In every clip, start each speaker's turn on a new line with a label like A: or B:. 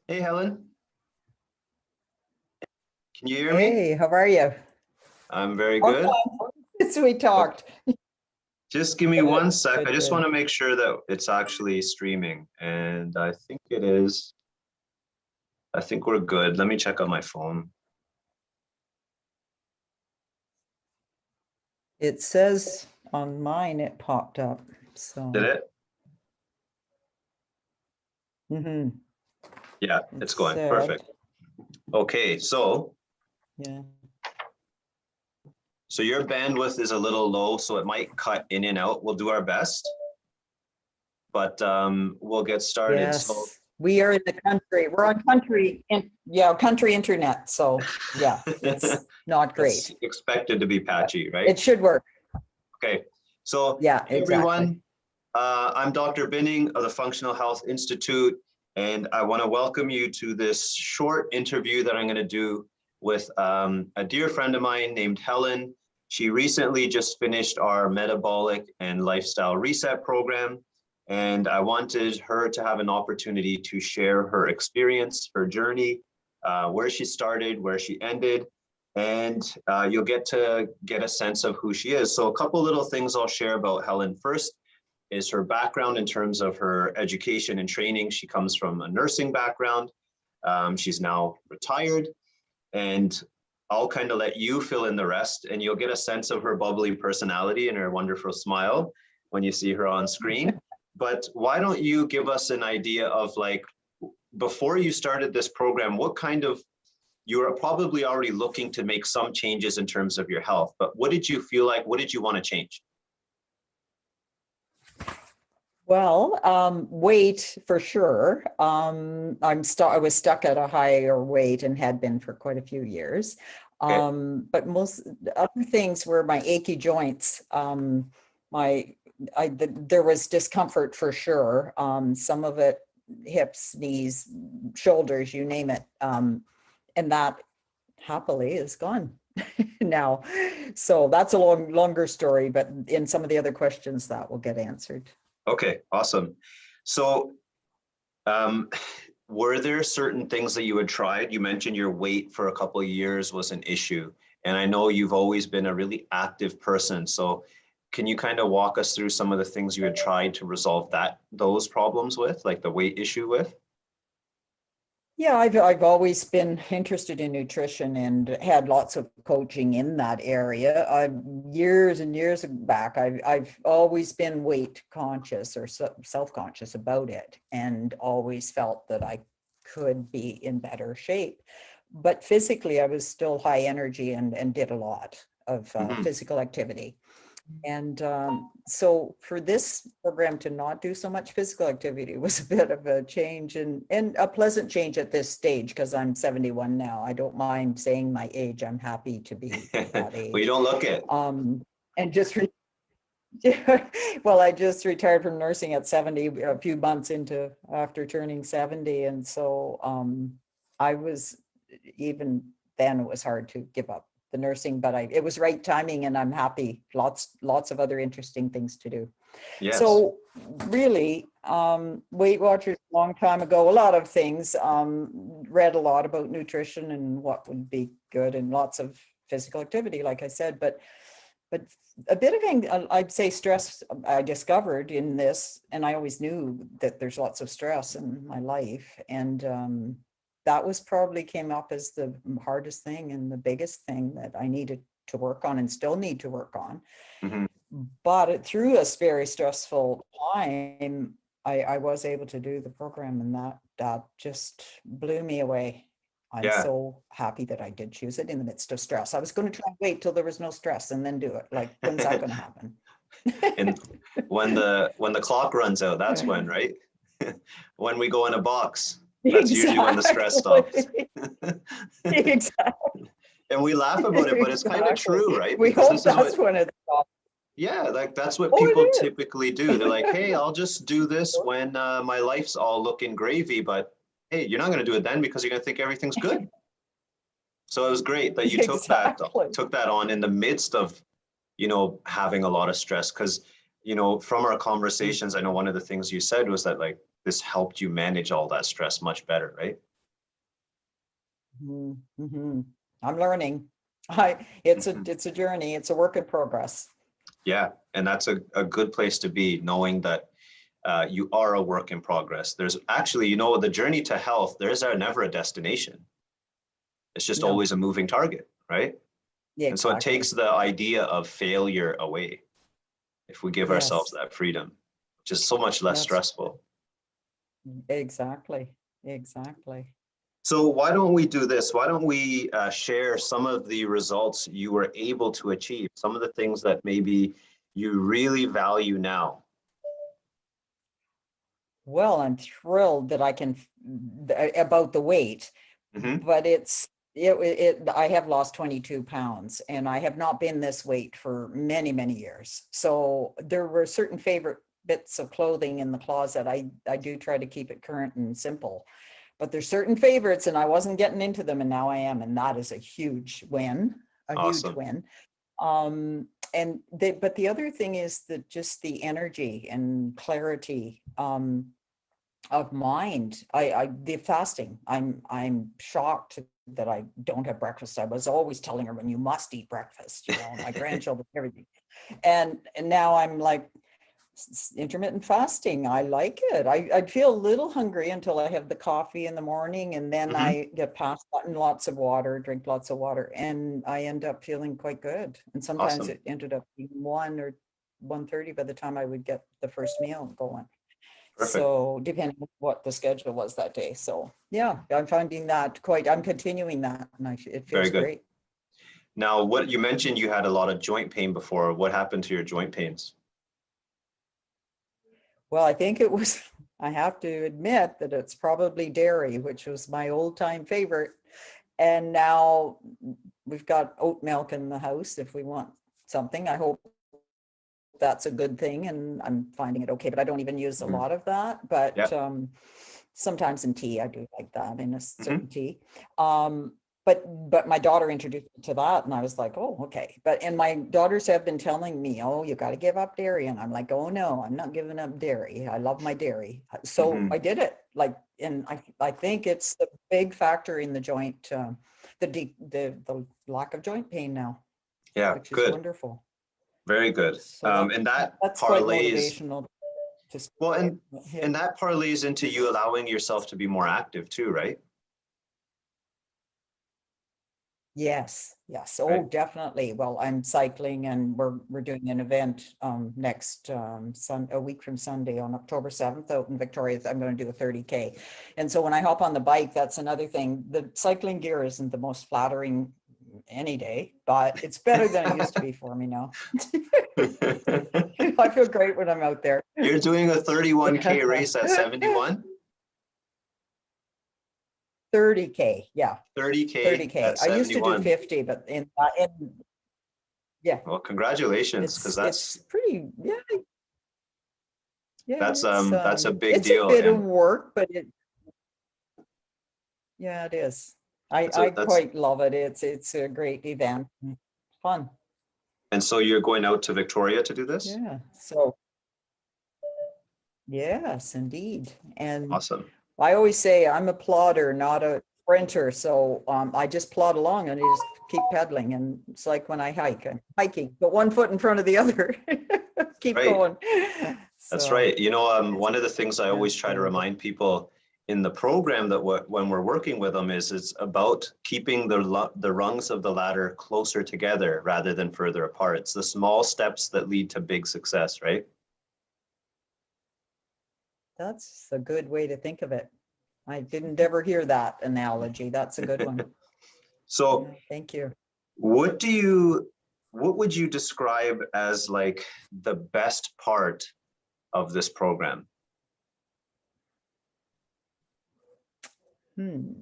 A: Hey, Helen, can you hear me?
B: Hey, how are you?
A: I'm very
B: Long
A: good.
B: time since we
A: Okay,
B: talked.
A: just give me
B: Good,
A: one sec. I
B: good,
A: just want
B: good.
A: to make sure that it's actually streaming, and I think it is. I think we're good. Let me check on my phone.
B: It says on mine it popped up.
A: Did
B: So,
A: it?
B: hmm
A: Yeah,
B: it
A: it's going.
B: said,
A: Perfect. Okay,
B: yeah.
A: so your bandwidth is a little low, so it might cut in and out. We'll do our best, but we'll get started. So
B: Yes, we are in the country. We're on country internet. So, yeah, it's not
A: that's
B: great,
A: expected to be
B: but
A: patchy, right?
B: it should work.
A: Okay, so
B: Yeah,
A: hey
B: exactly.
A: everyone, I'm Dr. Binning of the Functional Health Institute, and I want to welcome you to this short interview that I'm going to do with a dear friend of mine named Helen. She recently just finished our metabolic and lifestyle reset program, and I wanted her to have an opportunity to share her experience, her journey, where she started, where she ended, and you'll get to get a sense of who she is. So a couple little things I'll share about Helen. First is her background in terms of her education and training. She comes from a nursing background. She's now retired, and I'll kind of let you fill in the rest, and you'll get a sense of her bubbly personality and her wonderful smile when you see her on screen. But why don't you give us an idea of, like, before you started this program, what kind of, you were probably already looking to make some changes in terms of your health, but what did you feel like? What did you want to change?
B: Well, weight for sure. I was stuck at a higher weight and had been for quite a few years.
A: Okay.
B: But most other things were my achy joints. My there was discomfort for sure. Some of it, hips, knees, shoulders, you name it. And that happily is gone now. So that's a longer story, but in some of the other questions that will get answered.
A: Okay, awesome. So, um, were there certain things that you had tried? You mentioned your weight for a couple of years was an issue, and I know you've always been a really active person. So, can you kind of walk us through some of the things you had tried to resolve those problems with, like the weight issue with?
B: Yeah, I've always been interested in nutrition and had lots of coaching in that area. Years and years back, I've always been weight conscious or self-conscious about it, and always felt that I could be in better shape. But physically, I was still high energy and did a lot of
A: Hmm.
B: physical activity. And so for this program to not do so much physical activity was a bit of a change, and a pleasant change at this stage because I'm 71 now. I don't mind saying my age. I'm happy to be that
A: Well, you
B: age.
A: don't look it.
B: And just well, I just retired from nursing at 70, a few months into after turning 70. And so I was, even then it was hard to give up the nursing, but it was right timing, and I'm happy. Lots of other interesting things to do.
A: Yes.
B: So really, Weight Watchers a long time ago, a lot of things, read a lot about nutrition and what would be good, and lots of physical activity, like I said, but a bit of, I'd say, stress I discovered in this, and I always knew that there's lots of stress in my life, and that was probably came up as the hardest thing and the biggest thing that I needed to work on and still need to work on.
A: Hmm.
B: But through a very stressful time, I was able to do the program, and that just blew me away. I'm
A: Yeah.
B: so happy that I did choose it in the midst of stress. I was going to try and wait till there was no stress and then do it. Like, when's that going to happen?
A: And when the clock runs out, that's when, right? When we go in a box, that's usually when the stress stops.
B: Exactly. Exactly.
A: And we laugh about it, but it's kind of
B: Exactly.
A: true, right?
B: We
A: Because
B: hope
A: this is what,
B: that's when it stops.
A: yeah, like that's what
B: Oh,
A: people
B: it
A: typically do. They're like, hey, I'll just do this when my life's all looking gravy, but hey, you're not going to do it then because you're going to think everything's good. So it was great that
B: is.
A: you took that
B: Exactly.
A: took that on in the midst of, having a lot of stress. Because, from our conversations, I know one of the things you said was that, like, this helped you manage all that stress much better, right?
B: Mm-hmm. I'm learning. It's
A: Mhm.
B: a journey. It's a work in progress.
A: Yeah, and that's a good place to be, knowing that you are a work in progress. There's actually, the journey to health, never a destination. It's just
B: No,
A: always a moving target, right?
B: yeah,
A: And so it
B: exactly.
A: takes the idea of failure away if we give ourselves
B: Yes,
A: that freedom, which is so much less
B: that's
A: stressful.
B: exactly. Exactly.
A: So why don't we do this? Why don't we share some of the results you were able to achieve, some of the things that maybe you really value now?
B: Well, I'm thrilled that I can about the weight,
A: Hmm.
B: but I have lost 22 pounds and I have not been this weight for many, many years. So there were certain favorite bits of clothing in the closet. I do try to keep it current and simple, but there's certain favorites and I wasn't getting into them and now I am. And that is a huge win, a huge
A: Awesome.
B: win. But the other thing is that just the energy and clarity, of mind. The fasting. I'm shocked that I don't have breakfast. I was always telling her, when you must eat breakfast, my grandchildren, everything. And now I'm like, intermittent fasting. I like it. I feel a little hungry until I have the coffee in the morning, and then
A: Hmm.
B: I get past that and lots of water, drink lots of water, and I end up feeling quite good. And sometimes
A: Awesome.
B: it ended up being 1 or 1:30 by the time I would get the first meal going.
A: Perfect.
B: So depending on what the schedule was that day. So yeah, I'm finding that I'm continuing that, and it
A: Very
B: feels
A: good.
B: great.
A: Now, what you mentioned, you had a lot of joint pain before. What happened to your joint pains?
B: Well, I think it was, I have to admit that it's probably dairy, which was my old time favorite. And now we've got oat milk in the house if we want something. I hope that's a good thing, and I'm finding it okay, but I don't even use a
A: Mhm.
B: lot of that. But
A: Yeah.
B: sometimes in tea, I do like that, in a certain
A: Hmm.
B: tea. Um, but my daughter introduced me to that, and I was like, oh, okay. And my daughters have been telling me, oh, you got to give up dairy, and I'm like, oh no, I'm not giving up dairy. I love my dairy, so
A: Hmm.
B: I did it. Like, and I think it's a big factor in the joint, the lack of joint pain now,
A: Yeah,
B: which is
A: good.
B: wonderful.
A: Very good.
B: So
A: And that
B: that's quite
A: parlays,
B: motivational to stick
A: well,
B: with
A: and
B: it.
A: and that parlays into you allowing yourself to be more active too, right?
B: Yes, yes.
A: Right.
B: Oh, definitely. Well, I'm cycling and we're doing an event next a week from Sunday on October 7th out in Victoria. I'm going to do a 30K. And so when I hop on the bike, that's another thing. The cycling gear isn't the most flattering any day, but it's better than it used to be for me now. I feel great when I'm out there.
A: You're doing a 31K race at 71,
B: 30K, yeah,
A: 30K
B: 30K.
A: at
B: I used to do
A: 71.
B: 50, but yeah,
A: Well, congratulations, because
B: it's pretty, yeah. Yeah,
A: that's a big
B: it's a
A: deal,
B: bit of
A: and
B: work, but yeah, it is. I
A: that's
B: quite love it. It's a great event. Fun.
A: and so you're going out to Victoria to do this?
B: Yeah. So yes, indeed. And
A: Awesome.
B: I always say I'm a plodder, not a sprinter. So I just plod along and I just keep pedaling. And it's like when I'm hiking, but one foot in front of the other. Keep
A: Right.
B: going.
A: That's
B: So
A: right.
B: it's
A: One of the things I
B: yeah,
A: always try to
B: very good.
A: remind people in the program that when we're working with them is it's about keeping the rungs of the ladder closer together rather than further apart. It's the small steps that lead to big success, right?
B: That's a good way to think of it. I didn't ever hear that analogy. That's a good one.
A: So
B: Yeah, thank you.
A: what do you what would you describe as like the best part of this program?
B: Hmm.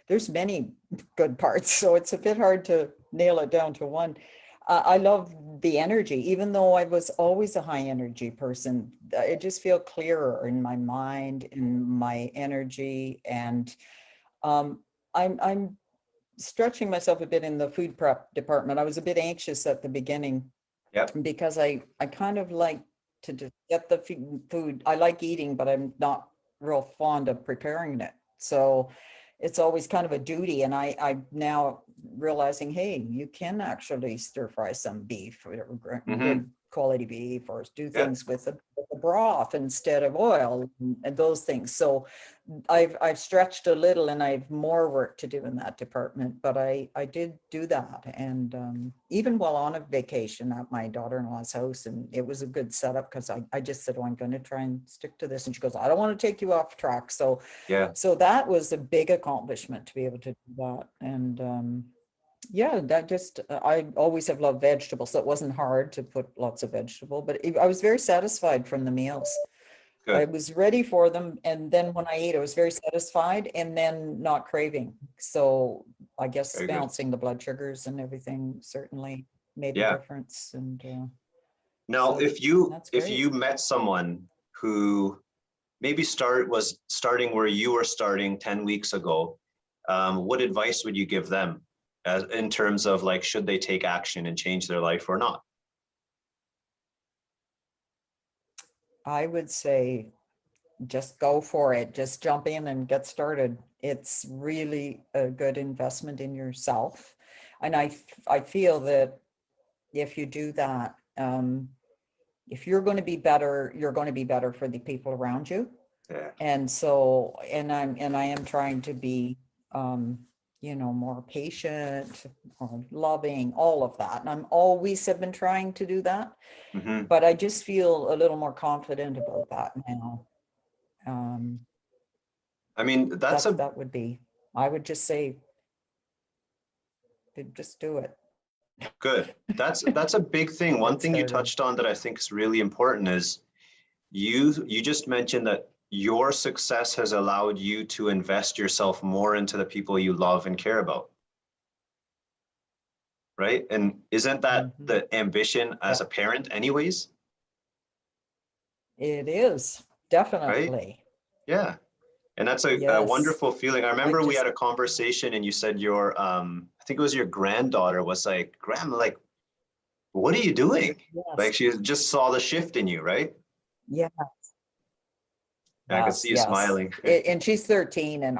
B: There's many good parts, so it's a bit hard to nail it down to one. I love the energy, even though I was always a high energy person. I just feel clearer in my mind, in my energy, and um, I'm stretching myself a bit in the food prep department. I was a bit anxious at the beginning
A: Yep.
B: because I kind of like to just get the food. I like eating, but I'm not real fond of preparing it. So it's always kind of a duty. And I'm now realizing, hey, you can actually stir fry some beef, or
A: Mm-hmm.
B: good quality beef, or do
A: Yeah.
B: things with the broth instead of oil, and those things. So I've stretched a little, and I've more work to do in that department, but I did do that. And even while on a vacation at my daughter-in-law's house, and it was a good setup, because I just said, oh, I'm going to try and stick to this. And she goes, I don't want to take you off track. So
A: Yeah.
B: that was a big accomplishment to be able to do that. And yeah, that just, I always have loved vegetables, so it wasn't hard to put lots of vegetable, but I was very satisfied from the meals. I
A: Good.
B: was ready for them, and then when I ate, I was very satisfied, and then not craving. So I guess
A: Very good.
B: balancing the blood sugars and everything certainly made a
A: Yeah.
B: difference. And
A: Now,
B: so that's
A: if
B: great.
A: you met someone who maybe was starting where you were starting 10 weeks ago, what advice would you give them as in terms of like, should they take action and change their life or not?
B: I would say just go for it. Just jump in and get started. It's really a good investment in yourself. And I feel that if you do that, if you're going to be better, you're going to be better for the people around you.
A: Yeah.
B: And so, I am trying to be, more patient, or loving, all of that. And I'm always have been trying to do that,
A: Mm-hmm.
B: but I just feel a little more confident about that now. Um,
A: I mean,
B: that would be, I would just say, just do it.
A: good. That's a big thing. One
B: Get
A: thing you
B: started.
A: touched on that I think is really important is you just mentioned that your success has allowed you to invest yourself more into the people you love and care about, right? And isn't that
B: Mhm.
A: the ambition as
B: Yeah,
A: a parent anyways,
B: it is
A: right?
B: definitely.
A: Yeah. And that's a
B: Yes.
A: wonderful feeling. I
B: I
A: remember we
B: just,
A: had a conversation and you said your I think it was your granddaughter was like, Grandma, like, what are you doing?
B: yes,
A: Like she just saw the shift in you, right?
B: yeah,
A: I could see
B: yes,
A: you
B: yes.
A: smiling.
B: And she's 13, and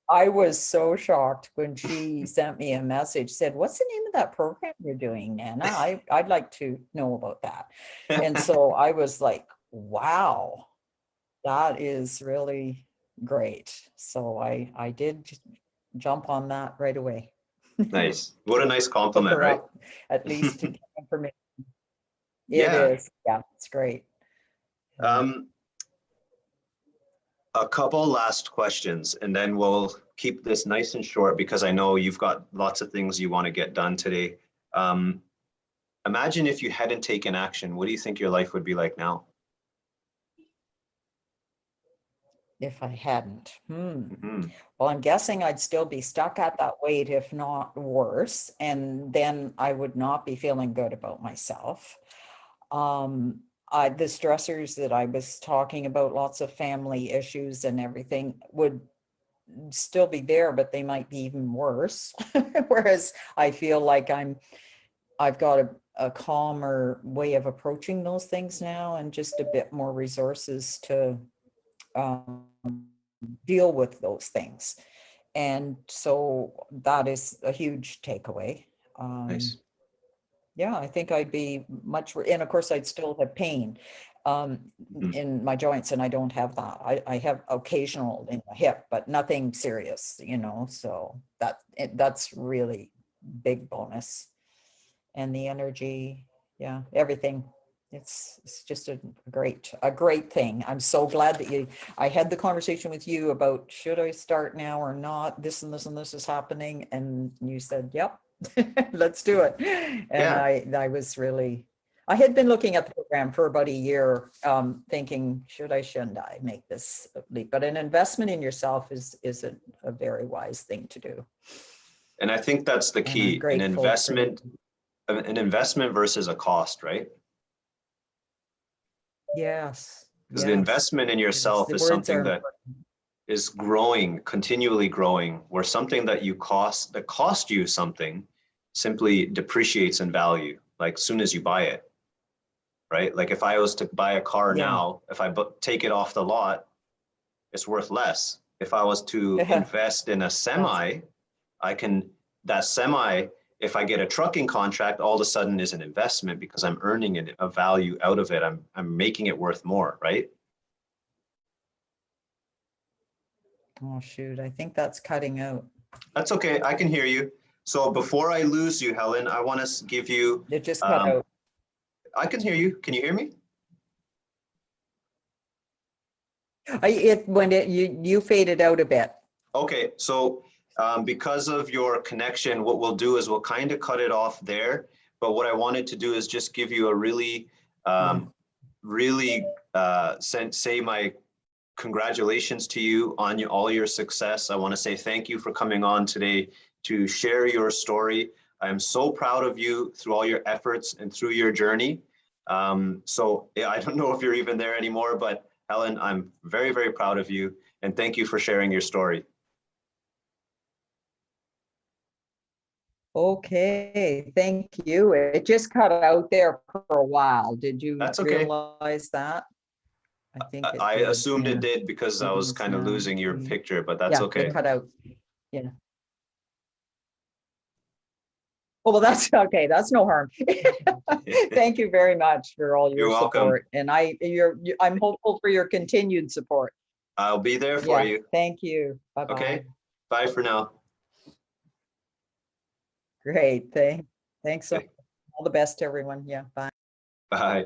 B: I was so shocked when she sent me a message, said, "What's the name of that program you're doing, Nana? I'd like to know about that." And so I was like, wow, that is really great. So I did jump on that right away.
A: Nice. What a nice
B: Hook
A: compliment,
B: her
A: right?
B: up, at least to get information. It
A: Yeah.
B: is. Yeah, it's great. Yeah.
A: Um, a couple last questions, and then we'll keep this nice and short because I know you've got lots of things you want to get done today. Um, imagine if you hadn't taken action, what do you think your life would be like now?
B: If I hadn't.
A: Mhm.
B: Well, I'm guessing I'd still be stuck at that weight, if not worse, and then I would not be feeling good about myself. Um, the stressors that I was talking about, lots of family issues and everything, would still be there, but they might be even worse. Whereas I feel like I've got a calmer way of approaching those things now, and just a bit more resources to um, deal with those things. And so that is a huge takeaway. Um,
A: Nice.
B: yeah, I think I'd be much, and of course I'd still have pain um,
A: Mhm.
B: in my joints, and I don't have that. I have occasional in the hip, but nothing serious, so that's really big bonus. And the energy, yeah, everything. It's just a great thing. I'm so glad that I had the conversation with you about, should I start now or not? This and this and this is happening. And you said, yep, let's do it. And
A: Yeah.
B: I was really, I had been looking at the program for about a year, thinking, shouldn't I make this leap? But an investment in yourself is a very wise thing to do.
A: And I think that's the
B: And I'm
A: key,
B: grateful for you.
A: an investment versus a cost, right?
B: Yes,
A: Because the
B: yes,
A: investment in
B: yes.
A: yourself
B: The
A: is
B: words are
A: something that
B: important.
A: is growing, continually growing, where something that cost you something simply depreciates in value, like soon as you buy it, right? Like if I was to buy a car
B: Yeah,
A: now, if I take it off the lot, it's worth less. If I was to invest in a semi, that semi, if I get a trucking contract, all of a sudden is an investment because I'm earning a value out of it. I'm making it worth more, right?
B: Oh, shoot. I think that's cutting out.
A: That's okay. I can hear you. So before I lose you, Helen, I want to give you,
B: It just cut out.
A: I can hear you. Can you hear me?
B: You faded out a bit.
A: Okay. So because of your connection, what we'll do is we'll kind of cut it off there. But what I wanted to do is just give you a really, say my congratulations to you on all your success. I want to say thank you for coming on today to share your story. I am so proud of you through all your efforts and through your journey. So yeah, I don't know if you're even there anymore, but Helen, I'm very, very proud of you. And thank you for sharing your story.
B: Okay, thank you. It just cut out there for a while. Did you
A: That's okay.
B: realize that? I think
A: I
B: did,
A: assumed
B: yeah.
A: it did because I was kind of losing your picture, but that's okay.
B: It cut out. Yeah. Well, that's okay. That's no harm. Thank you very much for all your support. And I'm hopeful for your continued support.
A: I'll be there for you.
B: Thank you. Bye-bye.
A: Okay. Bye for now.
B: Great. Thanks. So all the best to everyone. Yeah. Bye.
A: Bye.